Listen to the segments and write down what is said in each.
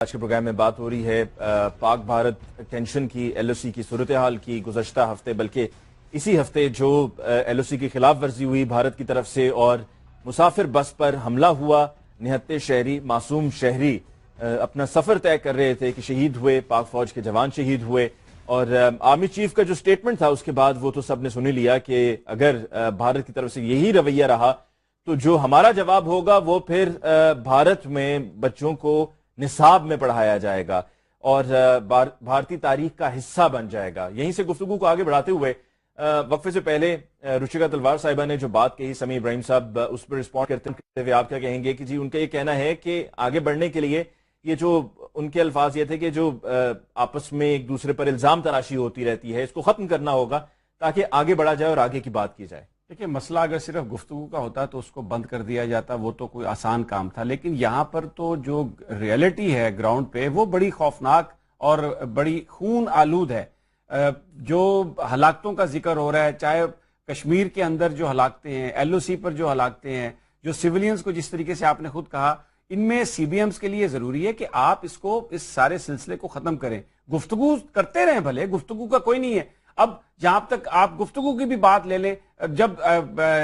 آج کے پروگرام میں بات ہو رہی ہے پاک بھارت ٹینشن کی، ایل او سی کی صورتحال کی گزشتہ ہفتے، بلکہ اسی ہفتے جو ایل او سی کی خلاف ورزی ہوئی بھارت کی طرف سے اور مسافر بس پر حملہ ہوا، نہتے شہری، معصوم شہری اپنا سفر طے کر رہے تھے کہ شہید ہوئے، پاک فوج کے جوان شہید ہوئے، اور آرمی چیف کا جو سٹیٹمنٹ تھا اس کے بعد وہ تو سب نے سن لیا کہ اگر بھارت کی طرف سے یہی رویہ رہا تو جو ہمارا جواب ہوگا وہ پھر بھارت میں بچوں کو نصاب میں پڑھایا جائے گا اور بھارتی تاریخ کا حصہ بن جائے گا۔ یہیں سے گفتگو کو آگے بڑھاتے ہوئے وقفے سے پہلے رچیکا تلوار صاحبہ نے جو بات کہی، سمیع ابراہیم صاحب اس پر رسپونڈ کرتے ہوئے آپ کیا کہیں گے کہ جی ان کا یہ کہنا ہے کہ آگے بڑھنے کے لیے یہ جو ان کے الفاظ یہ تھے کہ جو آپس میں ایک دوسرے پر الزام تراشی ہوتی رہتی ہے اس کو ختم کرنا ہوگا تاکہ آگے بڑھا جائے اور آگے کی بات کی جائے۔ دیکھیں، مسئلہ اگر صرف گفتگو کا ہوتا تو اس کو بند کر دیا جاتا، وہ تو کوئی آسان کام تھا، لیکن یہاں پر تو جو ریئلٹی ہے گراؤنڈ پہ وہ بڑی خوفناک اور بڑی خون آلود ہے۔ جو ہلاکتوں کا ذکر ہو رہا ہے، چاہے کشمیر کے اندر جو ہلاکتیں ہیں، ایل او سی پر جو ہلاکتیں ہیں، جو سویلینز کو جس طریقے سے آپ نے خود کہا، ان میں سی بی ایمز کے لیے ضروری ہے کہ آپ اس سارے سلسلے کو ختم کریں۔ گفتگو کرتے رہیں، بھلے گفتگو کا کوئی نہیں ہے۔ اب جہاں تک آپ گفتگو کی بھی بات لے لیں، جب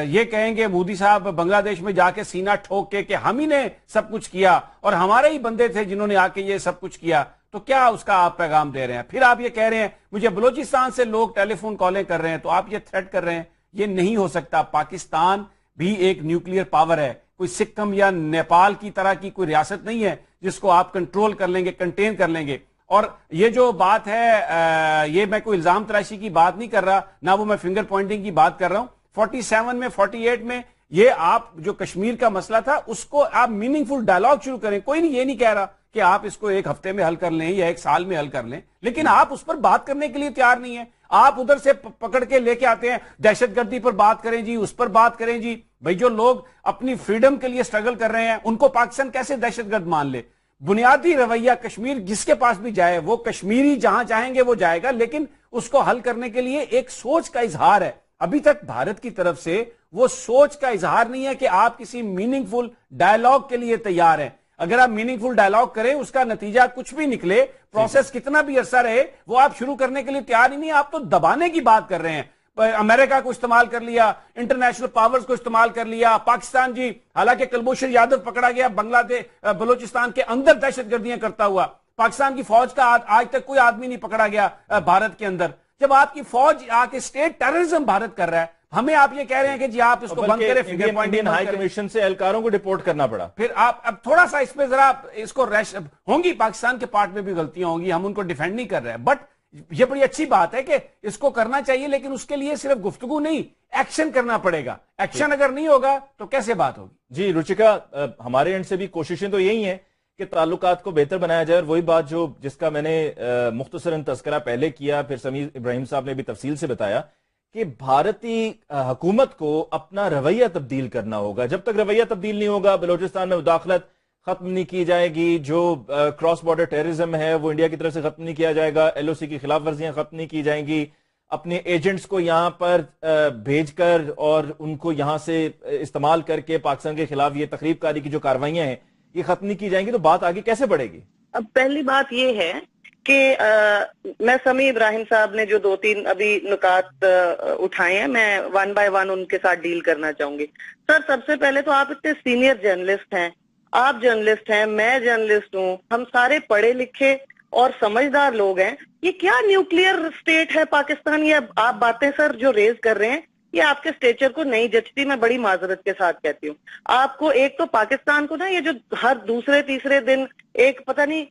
یہ کہیں گے مودی صاحب بنگلہ دیش میں جا کے سینہ ٹھوک کے کہ ہم ہی نے سب کچھ کیا اور ہمارے ہی بندے تھے جنہوں نے آ کے یہ سب کچھ کیا، تو کیا اس کا آپ پیغام دے رہے ہیں؟ پھر آپ یہ کہہ رہے ہیں مجھے بلوچستان سے لوگ ٹیلی فون کالیں کر رہے ہیں، تو آپ یہ تھریٹ کر رہے ہیں۔ یہ نہیں ہو سکتا۔ پاکستان بھی ایک نیوکلیئر پاور ہے، کوئی سکم یا نیپال کی طرح کی کوئی ریاست نہیں ہے جس کو آپ کنٹرول کر لیں گے، کنٹین کر لیں گے۔ اور یہ جو بات ہے، یہ میں کوئی الزام تراشی کی بات نہیں کر رہا، نہ وہ میں فنگر پوائنٹنگ کی بات کر رہا ہوں۔ 47 میں 48 میں یہ آپ جو کشمیر کا مسئلہ تھا اس کو آپ میننگ فل ڈائلاگ شروع کریں۔ کوئی نہیں، یہ نہیں کہہ رہا کہ آپ اس کو ایک ہفتے میں حل کر لیں یا ایک سال میں حل کر لیں، لیکن آپ اس پر بات کرنے کے لیے تیار نہیں ہیں۔ آپ ادھر سے پکڑ کے لے کے آتے ہیں، دہشت گردی پر بات کریں جی، اس پر بات کریں جی۔ بھئی جو لوگ اپنی فریڈم کے لیے سٹرگل کر رہے ہیں ان کو پاکستان کیسے دہشت گرد مان لے؟ بنیادی رویہ کشمیر جس کے پاس بھی جائے، وہ کشمیری جہاں چاہیں گے وہ جائے گا، لیکن اس کو حل کرنے کے لیے ایک سوچ کا اظہار ہے۔ ابھی تک بھارت کی طرف سے وہ سوچ کا اظہار نہیں ہے کہ آپ کسی میننگ فل ڈائلاگ کے لیے تیار ہیں۔ اگر آپ میننگ فل ڈائلاگ کریں، اس کا نتیجہ کچھ بھی نکلے، پروسیس کتنا بھی عرصہ رہے، وہ آپ شروع کرنے کے لیے تیار ہی نہیں۔ آپ تو دبانے کی بات کر رہے ہیں۔ امریکہ کو استعمال کر لیا، انٹرنیشنل پاورز کو استعمال کر لیا، پاکستان جی، حالانکہ کلبھوشن یادو پکڑا گیا بنگلہ دیش بلوچستان کے اندر دہشت گردیاں کرتا ہوا، پاکستان کی فوج کا آج تک کوئی آدمی نہیں پکڑا گیا بھارت کے اندر۔ جب آپ کی فوج آ کے اسٹیٹ ٹیررزم بھارت کر رہا ہے، ہمیں آپ یہ کہہ رہے ہیں کہ جی آپ اس کو بند کریں، فنگر پوائنٹنگ ہائی کمیشن سے اہلکاروں کو ڈپورٹ کرنا پڑا۔ پھر آپ اب تھوڑا سا اس پہ ذرا اس کو ہوں گی، پاکستان کے پارٹ میں بھی غلطیاں ہوں گی، ہم ان کو ڈیفینڈ نہیں کر رہے ہیں، بٹ یہ بڑی اچھی بات ہے کہ اس کو کرنا چاہیے، لیکن اس کے لیے صرف گفتگو نہیں، ایکشن کرنا پڑے گا۔ ایکشن اگر نہیں ہوگا تو کیسے بات ہوگی؟ جی رچیکا، ہمارے اینڈ سے بھی کوششیں تو یہی ہیں کہ تعلقات کو بہتر بنایا جائے، اور وہی بات جس کا میں نے مختصراً تذکرہ پہلے کیا، پھر سمیع ابراہیم صاحب نے بھی تفصیل سے بتایا کہ بھارتی حکومت کو اپنا رویہ تبدیل کرنا ہوگا۔ جب تک رویہ تبدیل نہیں ہوگا، بلوچستان میں مداخلت ختم نہیں کی جائے گی، جو کراس بارڈر ٹیررزم ہے وہ انڈیا کی طرف سے ختم نہیں کیا جائے گا، ایل او سی کی خلاف ورزیاں ختم نہیں کی جائیں گی، اپنے ایجنٹس کو یہاں پر بھیج کر اور ان کو یہاں سے استعمال کر کے پاکستان کے خلاف یہ تخریب کاری کی جو کاروائیاں ہیں یہ ختم نہیں کی جائیں گی، تو بات آگے کیسے بڑھے گی؟ اب پہلی بات یہ ہے کہ میں سمیع ابراہیم صاحب نے جو 2-3 ابھی نکات اٹھائے ہیں، میں 1 بائی 1 ان کے ساتھ ڈیل کرنا چاہوں گی۔ سر، سب سے پہلے تو آپ اتنے سینئر جرنلسٹ ہیں، آپ جرنلسٹ ہیں، میں جرنلسٹ ہوں، ہم سارے پڑھے لکھے اور سمجھدار لوگ ہیں۔ یہ کیا نیوکلیئر اسٹیٹ ہے پاکستان؟ یہ آپ باتیں سر جو ریز کر رہے ہیں یہ آپ کے اسٹیچر کو نہیں جچتی، میں بڑی معذرت کے ساتھ کہتی ہوں۔ آپ کو ایک تو پاکستان کو نا یہ جو ہر دوسرے تیسرے دن ایک پتہ نہیں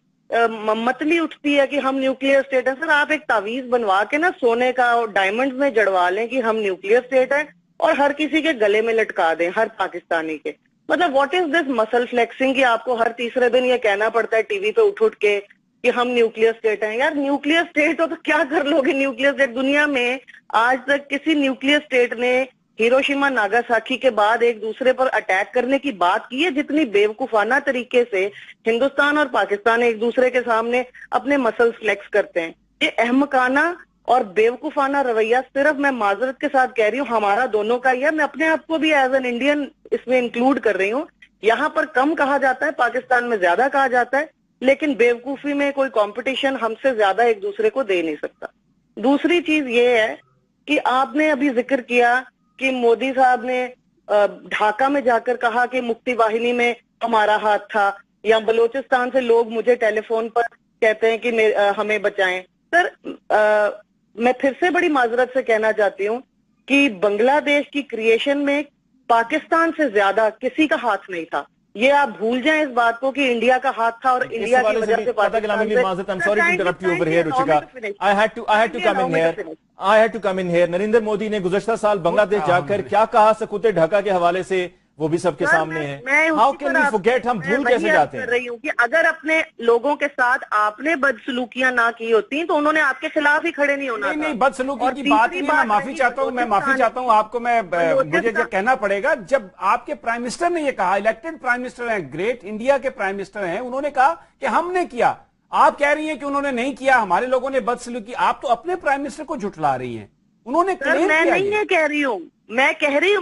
متلی اٹھتی ہے کہ ہم نیوکلیئر اسٹیٹ ہیں۔ سر آپ ایک تعویذ بنوا کے نا سونے کا اور ڈائمنڈز میں جڑوا لیں کہ ہم نیوکلیئر اسٹیٹ ہیں، اور ہر کسی کے گلے میں لٹکا دیں، ہر پاکستانی کے۔ مطلب واٹ از دس مسل فلیکسنگ کہ آپ کو ہر تیسرے دن یہ کہنا پڑتا ہے ٹی وی پہ اٹھ کے کہ ہم نیوکلیئر اسٹیٹ ہیں؟ یار نیوکلیئر اسٹیٹ ہو تو کیا کر لو گے نیوکلیئر اسٹیٹ؟ دنیا میں آج تک کسی نیوکلیئر اسٹیٹ نے ہیروشیما ناگاساکی کے بعد ایک دوسرے پر اٹیک کرنے کی بات کی ہے؟ جتنی بیوقوفانہ طریقے سے ہندوستان اور پاکستان ایک دوسرے کے سامنے اپنے مسل فلیکس کرتے ہیں، یہ احمقانہ اور بیوقوفانہ رویہ صرف میں معذرت کے ساتھ کہہ رہی ہوں ہمارا دونوں کا ہی ہے۔ میں اپنے آپ کو بھی ایز این انڈین اس میں انکلوڈ کر رہی ہوں۔ یہاں پر کم کہا جاتا ہے، پاکستان میں زیادہ کہا جاتا ہے۔ لیکن بیوقوفی میں کوئی کمپٹیشن ہم سے زیادہ ایک دوسرے کو دے نہیں سکتا. دوسری چیز یہ ہے کہ آپ نے ابھی ذکر کیا کہ مودی صاحب نے ڈھاکہ میں جا کر کہا کہ مکتی واہنی میں ہمارا ہاتھ تھا, یا بلوچستان سے لوگ مجھے ٹیلی فون پر کہتے ہیں کہ ہمیں بچائیں. سر میں پھر سے بڑی معذرت سے کہنا چاہتی ہوں کہ بنگلہ دیش کی کریشن میں پاکستان سے زیادہ کسی کا ہاتھ نہیں تھا. یہ آپ بھول جائیں اس بات کو کہ انڈیا کا ہاتھ تھا اور انڈیا کی وجہ سے پاکستان سے. نریندر مودی نے گزشتہ سال بنگلہ دیش جا کر کیا کہا سکوتے ڈھاکہ کے حوالے سے, وہ بھی سب کے سامنے ہے. ہاؤ کین وی فورگیٹ, ہم بھول کیسے جاتے ہیں؟ رہی ہوں کہ اگر اپنے لوگوں کے ساتھ آپ نے بدسلوکیاں نہ کی ہوتی تو انہوں نے آپ کے خلاف ہی کھڑے نہیں ہونا. نہیں, بدسلوکی کی بات نہیں, میں معافی چاہتا ہوں آپ کو, مجھے یہ کہنا پڑے گا, جب آپ کے پرائم منسٹر نے یہ کہا, الیکٹڈ پرائم منسٹر ہیں, گریٹ انڈیا کے پرائم منسٹر ہیں, انہوں نے کہا کہ ہم نے کیا. آپ کہہ رہی ہیں کہ انہوں نے نہیں کیا, ہمارے لوگوں نے بدسلوکی. آپ تو اپنے پرائم منسٹر کو جھٹلا رہی ہیں. انہوں نے میں نہیں یہ کہہ رہی ہوں,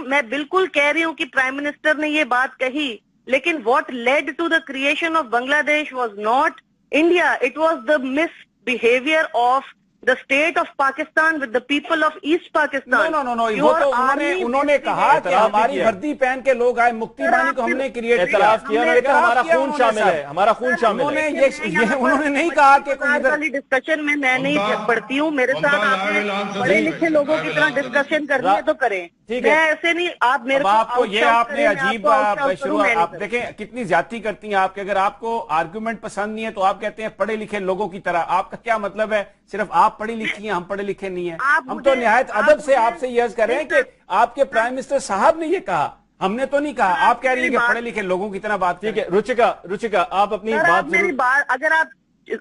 میں بالکل کہہ رہی ہوں کہ پرائم منسٹر نے یہ بات کہی, لیکن what led to the creation of Bangladesh was not India, it was the misbehavior of the state of Pakistan with the people of East Pakistan. No, وہ تو انہوں نے کہا کہ ہماری وردی پہن کے لوگ آئے, مکتی بانی کو ہم نے کریٹ اعتراف کیا, ہمارا خون شامل ہے, ہمارا خون شامل ہے. انہوں نے نہیں کہا کہ والی ڈسکشن میں نہیں پڑھتی ہوں, میرے ساتھ آپ نے پڑھے لکھے لوگوں کی طرح ڈسکشن کرنی ہے تو کریں, میں ایسے نہیں. آپ میرے کو یہ آپ نے عجیب شروع, آپ دیکھیں کتنی زیادتی کرتی ہیں آپ, کہ اگر آپ کو آرگومنٹ پسند نہیں ہے تو آپ کہتے ہیں پڑھے لکھے لوگوں کی طرح. آپ کا کیا مطلب ہے صرف آپ پڑھی لکھی ہیں, ہم پڑھے لکھے نہیں ہیں؟ ہم تو نہایت ادب سے آپ سے یہ عرض کر رہے ہیں کہ آپ کے پرائم منسٹر صاحب نے یہ کہا, ہم نے تو نہیں کہا. آپ کہہ رہی ہیں کہ پڑھے لکھے لوگوں کی طرح بات. ٹھیک ہے رچکا, آپ اپنی بات, اگر آپ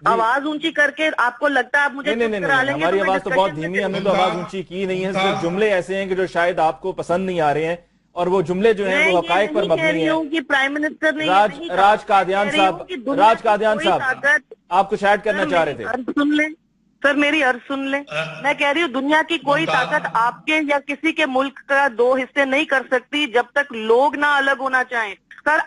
آواز اونچی کر کے آپ کو لگتا ہے آپ مجھے نہیں, ہماری آواز تو بہت دھیمی ہے, ہم نے تو آواز اونچی کی نہیں ہے. صرف جملے ایسے ہیں کہ جو شاید آپ کو پسند نہیں آ رہے ہیں, اور وہ جملے جو ہیں وہ حقائق پر مبنی ہیں. راج قادیان صاحب آپ کچھ ایڈ کرنا چاہ رہے تھے؟ سن لیں سر, میری عرض سن لیں. میں کہہ رہی ہوں دنیا کی کوئی طاقت آپ کے یا کسی کے ملک کا دو حصے نہیں کر سکتی جب تک لوگ نہ الگ ہونا چاہیں. سر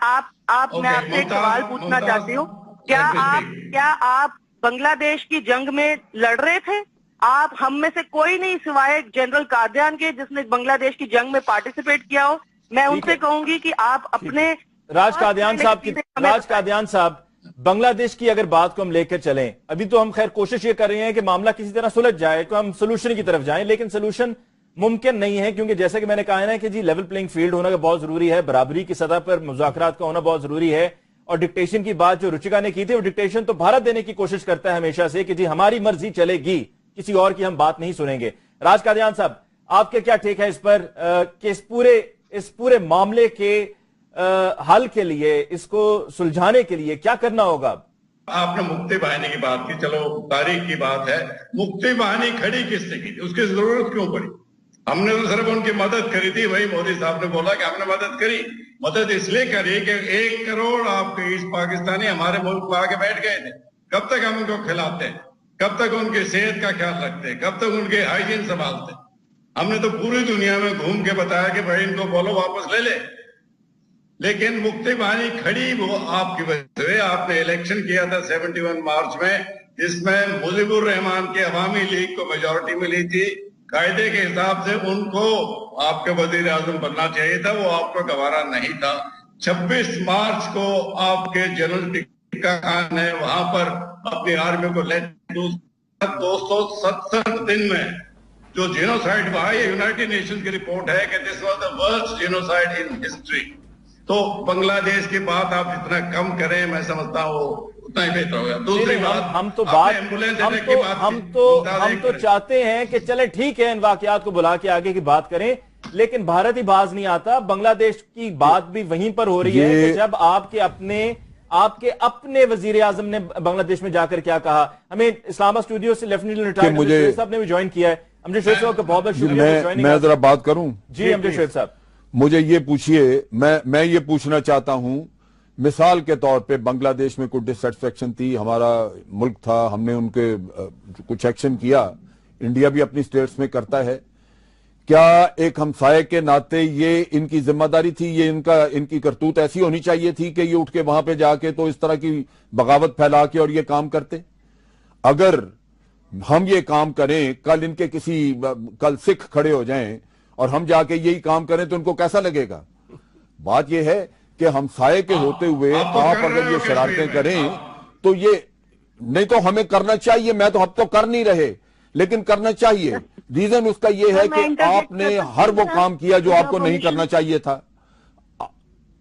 میں آپ سے ایک سوال پوچھنا چاہتی ہوں, کیا آپ بنگلہ دیش کی جنگ میں لڑ رہے تھے؟ آپ ہم میں سے کوئی نہیں سوائے جنرل قادیان کے جس نے بنگلہ دیش کی جنگ میں پارٹیسپیٹ کیا ہو. میں ان سے کہوں گی کہ آپ اپنے راج قادیان صاحب بنگلہ دیش کی اگر بات کو ہم لے کر چلیں, ابھی تو ہم خیر کوشش یہ کر رہے ہیں کہ معاملہ کسی طرح سلجھ جائے, تو ہم سلوشن کی طرف جائیں, لیکن سلوشن ممکن نہیں ہے, کیونکہ جیسے کہ میں نے کہا ہے کہ جی لیول پلینگ فیلڈ ہونا بہت ضروری ہے, برابری کی سطح پر مذاکرات کا ہونا بہت ضروری ہے. اور ڈکٹیشن کی بات جو رچکا نے کی تھی, وہ ڈکٹیشن تو بھارت دینے کی کوشش کرتا ہے ہمیشہ سے کہ جی ہماری مرضی چلے گی, کسی اور کی ہم بات نہیں سنیں گے. راج قادیان صاحب, آپ کے کیا ٹیک ہے اس پر کہ اس پورے معاملے کے حل کے لیے, اس کو سلجھانے کے لیے کیا کرنا ہوگا؟ آپ نے مکتی واہنی کی بات کی, چلو تاریخ کی بات ہے. مکتی واہنی کھڑی کس نے کی تھی, اس کی ضرورت کیوں پڑی؟ ہم نے تو صرف ان کی مدد کری تھی. وہی مودی صاحب نے بولا کہ ہم نے مدد کری. مدد اس لیے کری کہ 1 کروڑ آپ کے ایسٹ پاکستانی ہمارے ملک میں آ کے بیٹھ گئے تھے. کب تک ہم ان کو کھلاتے ہیں, کب تک ان کی صحت کا خیال رکھتے ہیں, کب تک ان کے ہائیجین سنبھالتے ہیں؟ ہم نے تو پوری دنیا میں گھوم کے بتایا کہ بھائی ان کو بولو واپس لے لے, لیکن مکتی واہنی کھڑی وہ آپ کی وجہ سے. آپ نے الیکشن کیا تھا 71 مارچ میں, جس میں مجیب الرحمان کے عوامی لیگ کو میجورٹی ملی تھی. قاعدے کے حساب سے ان کو آپ کے وزیر اعظم بننا چاہیے تھا, وہ آپ کو گوارا نہیں تھا. 26 مارچ کو آپ کے جنرل ٹکا خان نے وہاں پر اپنی آرمی کو لیٹ 267 دن میں جو جینوسائیڈ ہوا, یہ یونائٹڈ نیشن کی رپورٹ ہے کہ this was the worst genocide in history. تو بنگلہ دیش کی بات آپ جتنا کم کریں, میں سمجھتا ہوں اتنا ہی بہتر ہوگا. دوسری بات, ہم تو چاہتے ہیں کہ چلے ٹھیک ہے ان واقعات کو بلا کے آگے کی بات کریں, لیکن بھارت ہی باز نہیں آتا. بنگلہ دیش کی بات بھی وہیں پر ہو رہی ہے کہ جب آپ کے اپنے وزیر اعظم نے بنگلہ دیش میں جا کر کیا کہا. ہمیں اسلام آباد اسٹوڈیو سے لیفٹیننٹ ریٹائرڈ امجد شعیب صاحب نے بھی جوائن کیا ہے. امجد شعیب صاحب کا بہت بہت شکریہ. میں ذرا بات کروں؟ جی امجد شعیب صاحب, مجھے یہ پوچھئے, میں یہ پوچھنا چاہتا ہوں, مثال کے طور پہ بنگلہ دیش میں کوئی ڈسسیٹسفیکشن تھی, ہمارا ملک تھا, ہم نے ان کے کچھ ایکشن کیا. انڈیا بھی اپنی سٹیٹس میں کرتا ہے. کیا ایک ہمسائے کے ناطے یہ ان کی ذمہ داری تھی, یہ ان کی کرتوت ایسی ہونی چاہیے تھی کہ یہ اٹھ کے وہاں پہ جا کے تو اس طرح کی بغاوت پھیلا کے اور یہ کام کرتے؟ اگر ہم یہ کام کریں, کل ان کے کل سکھ کھڑے ہو جائیں اور ہم جا کے یہی کام کریں تو ان کو کیسا لگے گا؟ بات یہ ہے کہ ہمسائے کے ہوتے ہوئے آپ اگر یہ شرارتیں کریں تو یہ نہیں تو ہمیں کرنا چاہیے, میں تو اب تو کر نہیں رہے لیکن کرنا چاہیے. ریزن اس کا یہ ہے کہ آپ نے ہر وہ کام کیا جو آپ کو نہیں کرنا چاہیے تھا.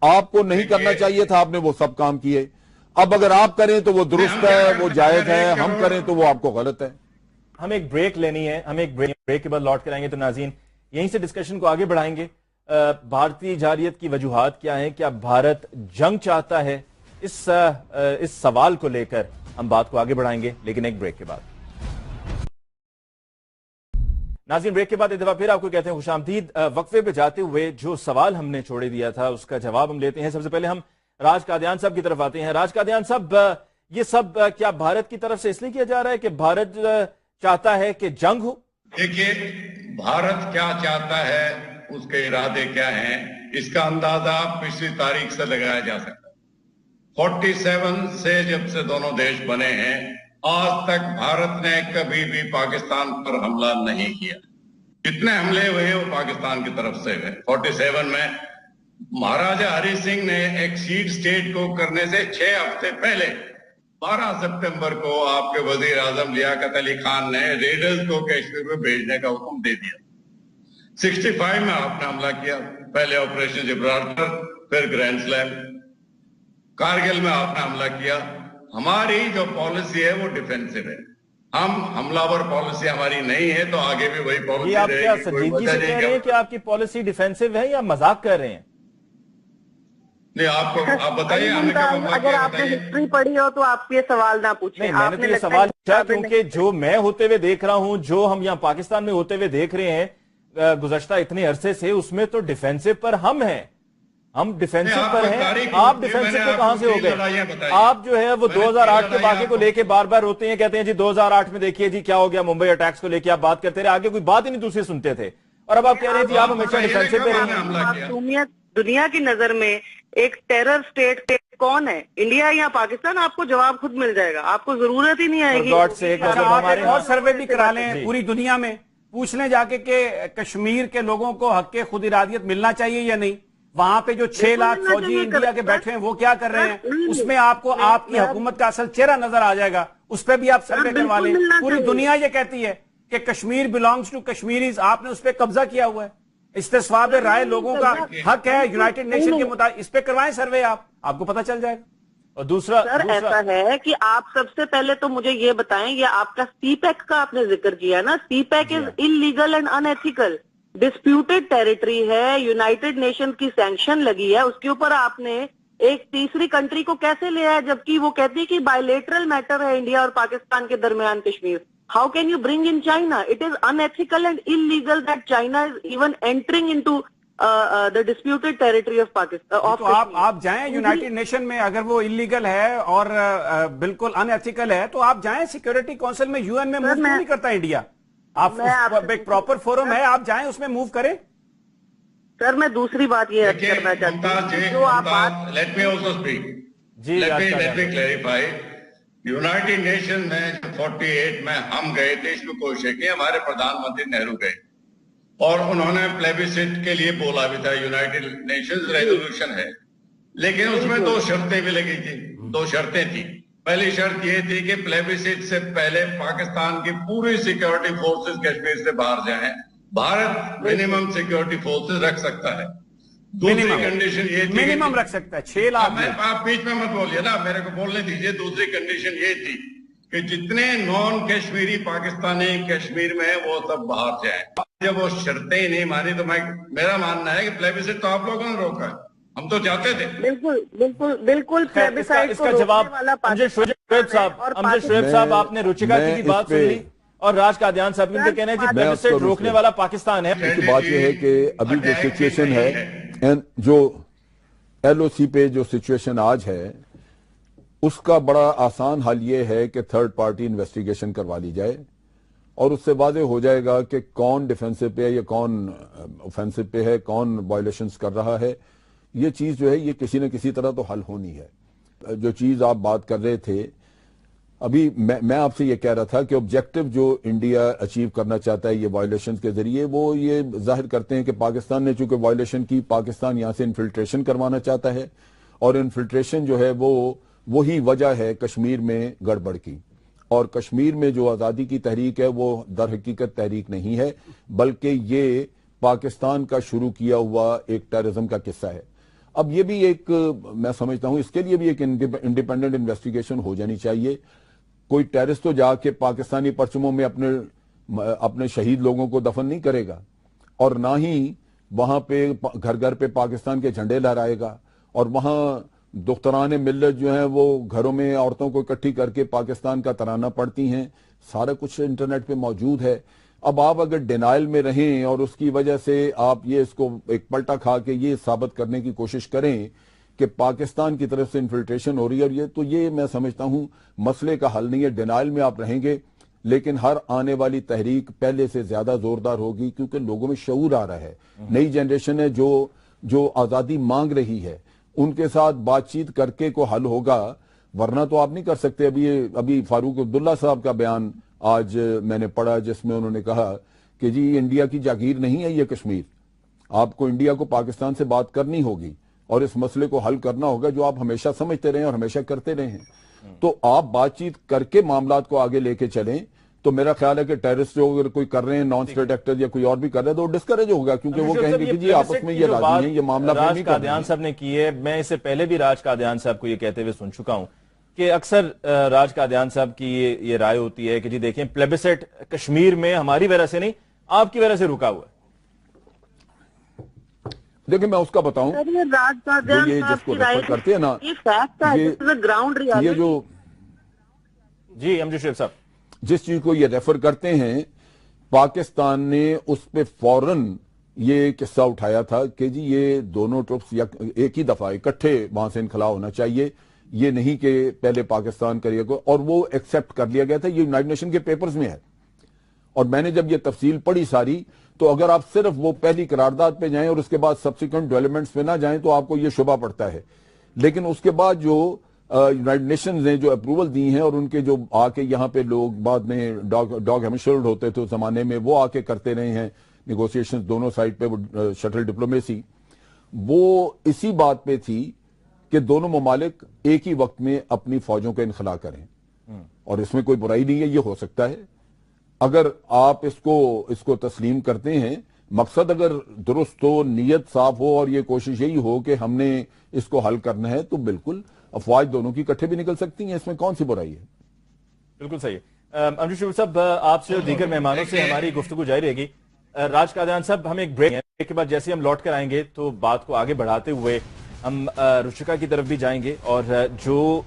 آپ کو نہیں کرنا چاہیے تھا, آپ نے وہ سب کام کیے. اب اگر آپ کریں تو وہ درست ہے, وہ جائز ہے, ہم کریں تو وہ آپ کو غلط ہے. ہم ایک بریک لینی ہے, ہم ایک بریک کے بعد لوٹ کر آئیں گے. تو ناظرین یہیں سے ڈسکشن کو آگے بڑھائیں گے. بھارتی جارحیت کی وجوہات کیا ہیں, کیا بھارت جنگ چاہتا ہے, اس سوال کو لے کر ہم بات کو آگے بڑھائیں گے, لیکن ایک بریک کے بعد. ناظرین بریک کے بعد ایک دفعہ پھر آپ کو کہتے ہیں خوش آمدید. وقفے پہ جاتے ہوئے جو سوال ہم نے چھوڑے دیا تھا اس کا جواب ہم لیتے ہیں. سب سے پہلے ہم راج قادیان صاحب کی طرف آتے ہیں. راج قادیان صاحب, یہ سب کیا بھارت کی طرف سے اس لیے کیا جا رہا ہے کہ بھارت چاہتا ہے کہ جنگ ہو؟ دیکھیے, بھارت کیا چاہتا ہے, اس کے ارادے کیا ہیں, اس کا اندازہ پچھلی تاریخ سے لگایا جا سکتا ہے. 47 سے جب سے دونوں دیش بنے ہیں آج تک بھارت نے کبھی بھی پاکستان پر حملہ نہیں کیا. جتنے حملے ہوئے وہ پاکستان کی طرف سے ہوئے. 47 میں مہاراجہ ہری سنگھ نے ایک سیڈ سٹیٹ کو کرنے سے 6 ہفتے پہلے 12 سپٹمبر کو آپ کے وزیر اعظم لیاقت علی خان نے ریڈرز کو کشمیر میں بھیجنے کا حکم دے دیا. 65 میں آپ نے حملہ کیا, پہلے آپریشن جبرالٹر, پھر گرینڈ سلیم. کارگل میں آپ نے حملہ کیا. ہماری جو پالیسی ہے وہ ڈیفینسو ہے, ہم حملہ ور پالیسی ہماری نہیں ہے تو آگے بھی وہی پالیسی یہ آپ کیا سنجیدگی سے کہہ رہے ہیں کہ آپ کی پالیسی ڈیفینسو ہے یا مذاق کر رہے ہیں؟ نہیں, آپ بتائیے. اگر آپ نے ہسٹری پڑھی ہو تو آپ یہ سوال نہ پوچھیں. نہیں, میں نے تو یہ سوال پوچھا کیونکہ جو میں ہوتے ہوئے دیکھ رہا ہوں, جو ہم یہاں پاکستان میں ہوتے ہوئے دیکھ رہے ہیں گزشتہ اتنے عرصے سے, اس میں تو ڈیفینسو پر ہم ہیں, ہم ڈیفینسو پر ہیں. آپ ڈیفینسو پر کہاں سے ہو گئے؟ آپ جو ہے وہ 2008 کے واقعے کو لے کے بار بار روتے ہیں, کہتے ہیں جی 2008 میں دیکھیے جی کیا ہو گیا, ممبئی اٹیکس کو لے کے آپ بات کرتے رہے, آگے کوئی بات ہی نہیں دوسرے سنتے تھے, اور اب آپ کہہ رہے ہیں جی آپ ہمیشہ ڈیفینسو پہ رہے ہیں. دنیا کی نظر میں ایک ٹیرر سٹیٹ کون ہے, انڈیا یا پاکستان؟ آپ کو جواب خود مل جائے گا, آپ کو ضرورت ہی نہیں آئے گی. اور سروے بھی کرا لیں پوری دنیا میں, پوچھ لیں جا کے کہ کشمیر کے لوگوں کو حق خود ارادیت ملنا چاہیے یا نہیں. وہاں پہ جو 6 لاکھ فوجی انڈیا کے بیٹھے ہیں وہ کیا کر رہے ہیں, اس میں آپ کو آپ کی حکومت کا اصل چہرہ نظر آ جائے گا. اس پہ بھی آپ سروے کروا لیں. پوری دنیا یہ کہتی ہے کہ کشمیر بلانگز ٹو کشمیریز, آپ نے اس پہ قبضہ کیا ہوا ہے. استصواب رائے لوگوں کا حق ہے یونائٹڈ نیشن کے مطابق, اس پہ کروائیں سروے, آپ کو پتہ چل جائے گا. اور دوسرا سر ایسا ہے کہ آپ سب سے پہلے تو مجھے یہ بتائیں, یہ آپ کا سی پیک کا آپ نے ذکر کیا نا, سی peak is illegal and in ethical, disputed territory ہے, یونائٹڈ نیشن کی سینکشن لگی ہے, اس کے اوپر آپ نے ایک تیسری کنٹری کو کیسے لیا ہے, جبکہ وہ کہتی ہے کہ بائیلیٹرل میٹر ہے انڈیا اور پاکستان کے درمیان Kashmir. How can you bring in China? It is unethical and illegal that China is even entering into the disputed territory of Pakistan. تو آپ جائیں یونائٹڈ نیشن میں, اگر وہ انلیگل ہے اور بالکل ان ایتھیکل ہے تو آپ جائیں سیکیورٹی کونسل میں, یو این میں موو نہیں کرتا انڈیا. آپ ایک پراپر فورم ہے, آپ جائیں اس میں موو کریں. سر میں دوسری بات یہ کرنا چاہتا ہوں, جو آپ بات let me also speak. Let me clarify. United nation میں 48 میں ہم گئے تھے, اس میں کوشش کی, ہمارے پردھان منتری نہرو گئے اور انہوں نے پلیبیسٹ کے لیے بولا بھی تھا, یونائٹڈ نیشنز ریزولوشن ہے, لیکن اس میں 2 شرطیں بھی لگی تھی. 2 شرطیں تھی. پہلی شرط یہ تھی کہ پلیبیسٹ سے پہلے پاکستان کی پوری سیکیورٹی فورسز کشمیر سے باہر جائیں, بھارت منیمم سیکیورٹی فورسز رکھ سکتا ہے. دوسری کنڈیشن یہ تھی, منیمم رکھ سکتا ہے 6 لاکھ. آپ بیچ میں مت بولیے نا, میرے کو بولنے دیجیے. دوسری کنڈیشن یہ تھی کہ جتنے نان کشمیری پاکستانی کشمیر میں وہ سب باہر جائیں. جب وہ شرطیں ہی نہیں مانی تو میرا ماننا ہے کہ پلیبیسٹ تو آپ لوگوں نے روکا ہے, ہم تو چاہتے تھے. بالکل اس کا جواب امجد شعیب صاحب, آپ نے روچکا کی بات سن لی, اور راج قادیان صاحب ان کا کہنا ہے کہ پلیبیسٹ روکنے والا پاکستان ہے. بات یہ ہے کہ ابھی جو سچویشن ہے, جو ایل او سی پہ جو سچویشن آج ہے, اس کا بڑا آسان حل یہ ہے کہ تھرڈ پارٹی انویسٹیگیشن کروا لی جائے اور اس سے واضح ہو جائے گا کہ کون ڈیفینسو پہ ہے یا کون اوفینسو پہ ہے, کون وائلیشنز کر رہا ہے. یہ چیز جو ہے یہ کسی نہ کسی طرح تو حل ہونی ہے. جو چیز آپ بات کر رہے تھے ابھی, میں آپ سے یہ کہہ رہا تھا کہ آبجیکٹو جو انڈیا اچیو کرنا چاہتا ہے یہ وائلیشنز کے ذریعے, وہ یہ ظاہر کرتے ہیں کہ پاکستان نے چونکہ وائلیشن کی, پاکستان یہاں سے انفلٹریشن کروانا چاہتا ہے, اور انفلٹریشن جو ہے وہی وجہ ہے کشمیر میں گڑبڑ کی. اور کشمیر میں جو آزادی کی تحریک ہے وہ در حقیقت تحریک نہیں ہے, بلکہ یہ پاکستان کا شروع کیا ہوا ایک ٹیررزم کا قصہ ہے. اب یہ بھی ایک, میں سمجھتا ہوں اس کے لیے بھی ایک انڈیپینڈنٹ انویسٹیگیشن ہو جانی چاہیے. کوئی ٹیررسٹ تو جا کے پاکستانی پرچموں میں اپنے شہید لوگوں کو دفن نہیں کرے گا, اور نہ ہی وہاں پہ گھر گھر پہ پاکستان کے جھنڈے لہرائے گا, اور وہاں دختران ملت جو ہیں وہ گھروں میں عورتوں کو اکٹھی کر کے پاکستان کا ترانہ پڑھتی ہیں. سارا کچھ انٹرنیٹ پہ موجود ہے. اب آپ اگر ڈینائل میں رہیں اور اس کی وجہ سے آپ یہ اس کو ایک پلٹا کھا کے یہ ثابت کرنے کی کوشش کریں کہ پاکستان کی طرف سے انفلٹریشن ہو رہی ہے, اور تو یہ میں سمجھتا ہوں مسئلے کا حل نہیں ہے. ڈینائل میں آپ رہیں گے لیکن ہر آنے والی تحریک پہلے سے زیادہ زوردار ہوگی, کیونکہ لوگوں میں شعور آ رہا ہے. نئی جنریشن ہے جو آزادی مانگ رہی ہے, ان کے ساتھ بات چیت کر کے کو حل ہوگا, ورنہ تو آپ نہیں کر سکتے. ابھی فاروق عبداللہ صاحب کا بیان آج میں نے پڑھا جس میں انہوں نے کہا کہ جی انڈیا کی جاگیر نہیں ہے یہ کشمیر, آپ کو انڈیا کو پاکستان سے بات کرنی ہوگی اور اس مسئلے کو حل کرنا ہوگا جو آپ ہمیشہ سمجھتے رہے اور ہمیشہ کرتے رہے ہیں. تو آپ بات چیت کر کے معاملات کو آگے لے کے چلیں تو میرا خیال ہے کہ ٹیررسٹ جو اگر کوئی کر رہے ہیں, نان اسٹیٹ ایکٹر یا کوئی اور بھی کر رہے ہیں, تو ڈسکریج ہوگا, کیونکہ وہ کہیں گے کہ جی آپس میں یہ راضی ہیں, یہ معاملہ راج قادیان صاحب نے کی ہے. میں اس سے پہلے بھی راج قادیان صاحب کو یہ کہتے ہوئے سن چکا ہوں کہ اکثر راج قادیان صاحب کی یہ رائے ہوتی ہے کہ جی دیکھیں پلیبسٹ کشمیر میں ہماری وجہ سے نہیں آپ کی وجہ سے رکا ہوا ہے. دیکھیں میں اس کا بتاؤں, یہ جس کو ریفر کرتے ہیں نا, یہ جو جی امجد شریف صاحب جس چیز کو یہ ریفر کرتے ہیں, پاکستان نے اس پہ فوراً یہ قصہ اٹھایا تھا کہ جی یہ دونوں ٹروپس ایک ہی دفعہ اکٹھے وہاں سے انخلا ہونا چاہیے, یہ نہیں کہ پہلے پاکستان کریے گا, اور وہ ایکسپٹ کر لیا گیا تھا. یہ یونائٹڈ نیشن کے پیپرز میں ہے, اور میں نے جب یہ تفصیل پڑھی ساری, تو اگر آپ صرف وہ پہلی قرارداد پہ جائیں اور اس کے بعد سبسیکوینٹ ڈیولپمنٹس پہ نہ جائیں تو آپ کو یہ شبہ پڑتا ہے. لیکن اس کے بعد جو یونائٹڈ نیشنز نے جو اپروول دی ہیں, اور ان کے جو آ کے یہاں پہ لوگ بعد میں ڈاگ ہیمشلڈ ہوتے تھے اس زمانے میں, وہ آ کے کرتے رہے ہیں نیگوسیشن دونوں سائڈ پہ, شٹل ڈپلومیسی, وہ اسی بات پہ تھی کہ دونوں ممالک ایک ہی وقت میں اپنی فوجوں کا انخلا کریں, اور اس میں کوئی برائی نہیں ہے, یہ ہو سکتا ہے اگر آپ اس کو تسلیم کرتے ہیں. مقصد اگر درست ہو, نیت صاف ہو, اور یہ کوشش یہی ہو کہ ہم نے اس کو حل کرنا ہے, تو بالکل افواج دونوں کی اکٹھے بھی نکل سکتی ہیں, اس میں کون سی برائی ہے. بالکل صحیح. امجد شریف صاحب آپ سے اور دیگر مہمانوں سے ہماری گفتگو جاری رہے گی. راج قادیان صاحب ہم ایک بریک کے بعد جیسے ہم لوٹ کر آئیں گے تو بات کو آگے بڑھاتے ہوئے ہم رچکا کی طرف بھی جائیں گے, اور جو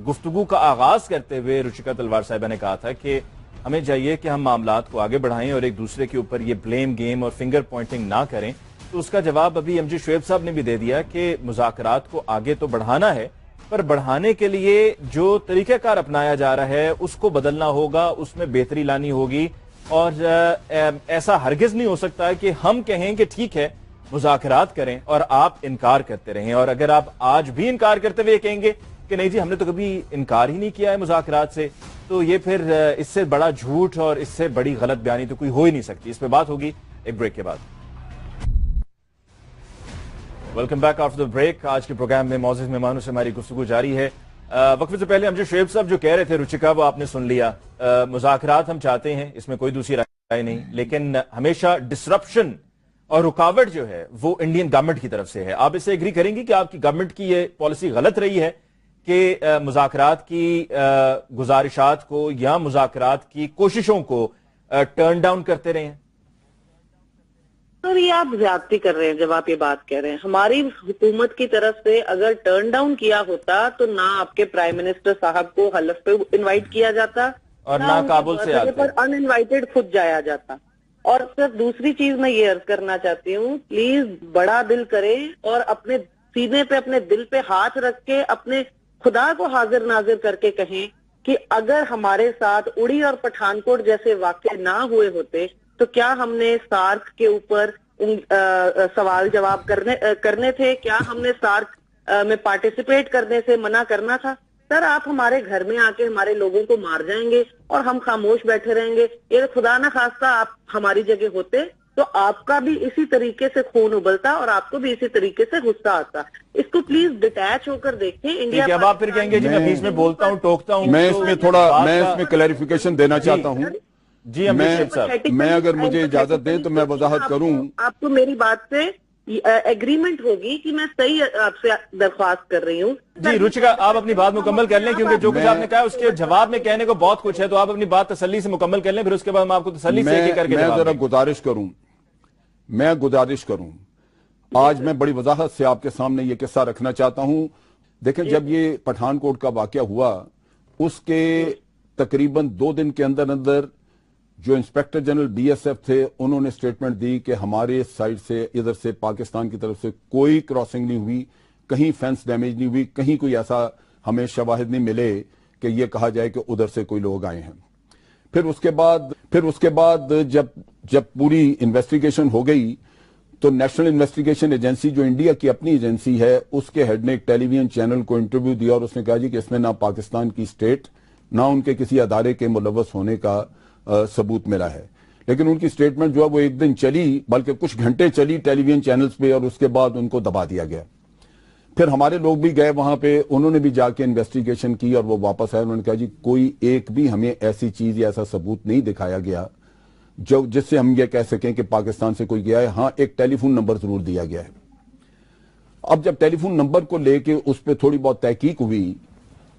گفتگو کا آغاز کرتے ہوئے رچکا تلوار صاحبہ نے کہا تھا کہ ہمیں چاہیے کہ ہم معاملات کو آگے بڑھائیں اور ایک دوسرے کے اوپر یہ بلیم گیم اور فنگر پوائنٹنگ نہ کریں, تو اس کا جواب ابھی امجد شعیب صاحب نے بھی دے دیا کہ مذاکرات کو آگے تو بڑھانا ہے, پر بڑھانے کے لیے جو طریقہ کار اپنایا جا رہا ہے اس کو بدلنا ہوگا, اس میں بہتری لانی ہوگی, اور ایسا ہرگز نہیں ہو سکتا کہ ہم کہیں کہ ٹھیک ہے مذاکرات کریں اور آپ انکار کرتے رہیں. اور اگر آپ آج بھی انکار کرتے ہوئے کہیں گے کہ نہیں جی ہم نے تو کبھی انکار ہی نہیں کیا ہے مذاکرات سے, تو یہ پھر اس سے بڑا جھوٹ اور اس سے بڑی غلط بیانی تو کوئی ہو ہی نہیں سکتی. اس پہ بات ہوگی ایک بریک کے بعد. Welcome back after the break. آج کے پروگرام میں معزز مہمانوں سے ہماری گفتگو جاری ہے. وقفے سے پہلے امجد شعیب صاحب جو کہہ رہے تھے رچکا, وہ آپ نے سن لیا. مذاکرات ہم چاہتے ہیں, اس میں کوئی دوسری رائے نہیں, لیکن ہمیشہ ڈسرپشن اور رکاوٹ جو ہے وہ انڈین گورنمنٹ کی طرف سے ہے. آپ اس سے ایگری کریں گی کہ آپ کی گورنمنٹ کی یہ پالیسی غلط رہی ہے کہ مذاکرات کی گزارشات کو یا مذاکرات کی کوششوں کو ٹرن ڈاؤن کرتے رہے ہیں؟ سر یہ آپ زیادتی کر رہے ہیں جب آپ یہ بات کہہ رہے ہیں. ہماری حکومت کی طرف سے اگر ٹرن ڈاؤن کیا ہوتا تو نہ آپ کے پرائم منسٹر صاحب کو حلف پہ انوائٹ کیا جاتا, اور نہ کابل سے آتے ان انوائٹڈ خود جایا جاتا. اور سر دوسری چیز میں یہ عرض کرنا چاہتی ہوں, پلیز بڑا دل کریں اور اپنے سینے پہ اپنے دل پہ ہاتھ رکھ کے اپنے خدا کو حاضر ناظر کر کے کہیں کہ اگر ہمارے ساتھ اڑی اور پٹھانکوٹ جیسے واقع نہ ہوئے ہوتے تو کیا ہم نے سارک کے اوپر سوال جواب کرنے تھے؟ کیا ہم نے سارک میں پارٹیسپیٹ کرنے سے منع کرنا تھا؟ سر آپ ہمارے گھر میں آ کے ہمارے لوگوں کو مار جائیں گے اور ہم خاموش بیٹھے رہیں گے؟ یہ خدا نہ خواستہ آپ ہماری جگہ ہوتے تو آپ کا بھی اسی طریقے سے خون ابلتا اور آپ کو بھی اسی طریقے سے غصہ آتا. اس کو پلیز ڈیٹیچ ہو کر دیکھیں. انڈیا اب آپ پھر کہیں گے جی میں بیچ میں بولتا ہوں ٹوکتا ہوں. میں اس میں کلیریفیکیشن دینا چاہتا ہوں. جی امریت صاحب میں اگر مجھے اجازت دیں تو میں وضاحت کروں. آپ کو میری بات سے ایگریمنٹ ہوگی کہ میں صحیح آپ سے درخواست کر رہی ہوں. جی رچکا آپ اپنی بات مکمل کر لیں کیونکہ جو کچھ آپ نے کہا اس کے جواب میں کہنے کو بہت کچھ ہے تو آپ اپنی بات تسلی سے مکمل کر لیں پھر اس کے بعد ہم آپ کو تسلی سے ایک کر کے میں ذرا گزارش کروں. آج میں بڑی وضاحت سے آپ کے سامنے یہ قصہ رکھنا چاہتا ہوں. دیکھیں جب یہ پٹھان کوٹ کا واقعہ ہوا اس کے تقریباً 2 دن کے اندر جو inspector general B S F تھے انہوں نے سٹیٹمنٹ دی کہ ہمارے سائڈ سے ادھر سے پاکستان کی طرف سے کوئی کراسنگ نہیں ہوئی, کہیں فینس ڈیمیج نہیں ہوئی, کہیں کوئی ایسا ہمیں شواہد نہیں ملے کہ یہ کہا جائے کہ ادھر سے کوئی لوگ آئے ہیں. پھر اس کے بعد جب پوری انویسٹیگیشن ہو گئی تو نیشنل انویسٹیگیشن ایجنسی جو انڈیا کی اپنی ایجنسی ہے اس کے ہیڈ نے ایک ٹیلی ویژن چینل کو انٹرویو دیا اور اس نے کہا جی کہ اس میں نہ پاکستان کی اسٹیٹ نہ ان کے کسی ادارے کے ملوث ہونے کا ثبوت ملا ہے. لیکن ان کی سٹیٹمنٹ جو ہے وہ ایک دن چلی بلکہ کچھ گھنٹے چلی ٹیلی ویژن چینلز پہ اور اس کے بعد ان کو دبا دیا گیا. پھر ہمارے لوگ بھی گئے وہاں پہ, انہوں نے بھی جا کے انویسٹیگیشن کی اور وہ واپس آئے. انہوں نے کہا جی کوئی ایک بھی ہمیں ایسی چیز یا ایسا ثبوت نہیں دکھایا گیا جس سے ہم یہ کہہ سکیں کہ پاکستان سے کوئی گیا ہے. ہاں ایک ٹیلی فون نمبر ضرور دیا گیا ہے. اب جب ٹیلی فون نمبر کو لے کے اس پہ تھوڑی بہت تحقیق ہوئی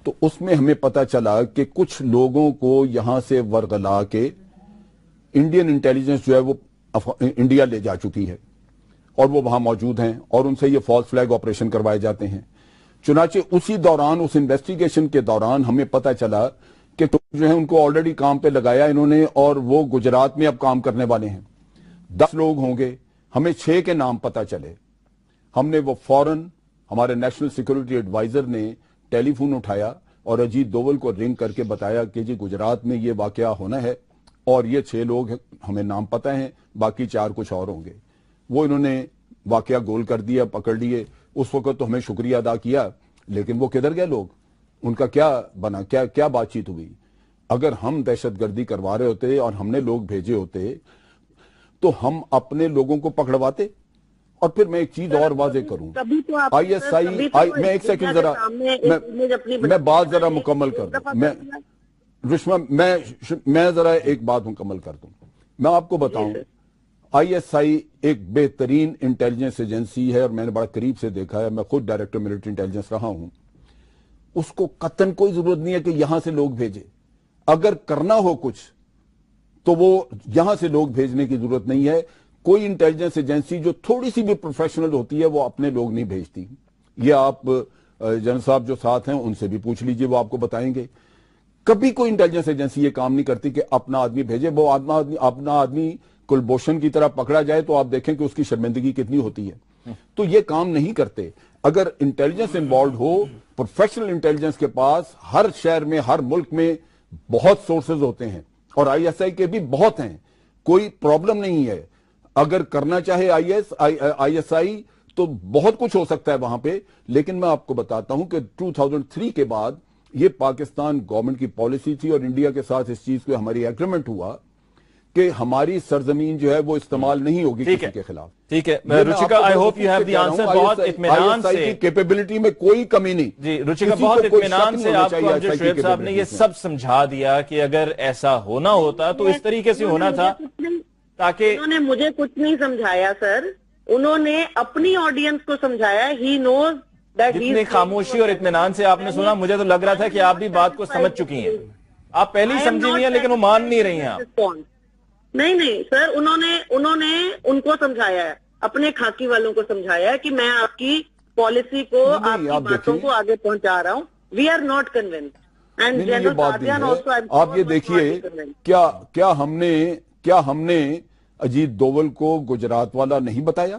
تو اس میں ہمیں پتا چلا کہ کچھ لوگوں کو یہاں سے ورغلا کے انڈین انٹیلیجنس جو ہے وہ انڈیا لے جا چکی ہے اور وہ وہاں موجود ہیں اور ان سے یہ فالس فلیگ آپریشن کروائے جاتے ہیں. چنانچہ اسی دوران اس انویسٹیگیشن کے دوران ہمیں پتا چلا کہ جو ہے ان کو آلریڈی کام پہ لگایا انہوں نے اور وہ گجرات میں اب کام کرنے والے ہیں. 10 لوگ ہوں گے. ہمیں 6 کے نام پتا چلے. ہم نے وہ فوراً ہمارے نیشنل سیکورٹی ایڈوائزر نے ٹیلی فون اٹھایا اور اجیت دوول کو رنگ کر کے بتایا کہ جی گجرات میں یہ واقعہ ہونا ہے اور یہ 6 لوگ ہمیں نام پتہ ہیں, باقی 4 کچھ اور ہوں گے. وہ انہوں نے واقعہ گول کر دیا, پکڑ لیے. اس وقت تو ہمیں شکریہ ادا کیا لیکن وہ کدھر گئے لوگ, ان کا کیا بنا, کیا بات چیت ہوئی. اگر ہم دہشت گردی کروا رہے ہوتے اور ہم نے لوگ بھیجے ہوتے تو ہم اپنے لوگوں کو پکڑواتے. اور پھر میں ایک چیز اور واضح کروں, آئی ایس آئی میں ایک سیکنڈ ذرا میں بات ذرا مکمل کر دوں. رشما میں ذرا ایک بات مکمل کر دوں. میں آپ کو بتاؤں آئی ایس آئی ایک بہترین انٹیلیجنس ایجنسی ہے اور میں نے بڑا قریب سے دیکھا ہے. میں خود ڈائریکٹر ملٹری انٹیلیجنس رہا ہوں. اس کو قطعاً کوئی ضرورت نہیں ہے کہ یہاں سے لوگ بھیجے. اگر کرنا ہو کچھ تو وہ یہاں سے لوگ بھیجنے کی ضرورت نہیں ہے. کوئی انٹیلیجنس ایجنسی جو تھوڑی سی بھی پروفیشنل ہوتی ہے وہ اپنے لوگ نہیں بھیجتی. یہ آپ جنرل صاحب جو ساتھ ہیں ان سے بھی پوچھ لیجئے, وہ آپ کو بتائیں گے. کبھی کوئی انٹیلیجنس ایجنسی یہ کام نہیں کرتی کہ اپنا آدمی بھیجے. وہ اپنا آدمی کلبھوشن کی طرح پکڑا جائے تو آپ دیکھیں کہ اس کی شرمندگی کتنی ہوتی ہے. تو یہ کام نہیں کرتے. اگر انٹیلیجنس انوالوڈ ہو, پروفیشنل انٹیلیجنس کے پاس ہر شہر میں ہر ملک میں بہت سورسز ہوتے ہیں اور آئی ایس آئی کے بھی بہت ہیں, کوئی پرابلم نہیں ہے. اگر کرنا چاہے آئی ایس آئی تو بہت کچھ ہو سکتا ہے وہاں پہ. لیکن میں آپ کو بتاتا ہوں کہ 2003 کے بعد یہ پاکستان گورنمنٹ کی پالیسی تھی اور انڈیا کے ساتھ اس چیز کو ہماری ایگریمنٹ ہوا کہ ہماری سرزمین جو ہے وہ استعمال نہیں ہوگی کسی کے خلاف. ٹھیک ہے رچکا, I hope you have the answer. بہت اطمینان سے کیپیبلٹی میں کوئی کمی نہیں. جی رچکا, بہت اطمینان سے آپ کو شعیب صاحب نے یہ سب سمجھا دیا کہ اگر ایسا ہونا ہوتا تو اس طریقے سے ہونا تھا تاکہ. انہوں نے مجھے کچھ نہیں سمجھایا سر, انہوں نے اپنی آڈینس کو سمجھایا. ہی نوز دیٹ جتنی خاموشی اور اطمینان سے آپ نے سنا, مجھے تو لگ رہا تھا کہ آپ بھی بات کو سمجھ چکی ہیں. آپ پہلے ہی سمجھی ہوئی ہیں لیکن وہ مان نہیں رہی ہیں آپ. نہیں سر, انہوں نے ان کو سمجھایا ہے, اپنے خاکی والوں کو سمجھایا ہے کہ میں آپ کی پالیسی کو, آپ کی باتوں کو آگے پہنچا رہا ہوں. We are not convince and general Qadian also. آپ یہ دیکھیے کیا ہم نے اجیت دوول کو گجرات والا نہیں بتایا؟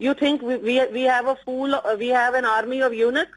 you think we have a fool, we have an army of eunuchs?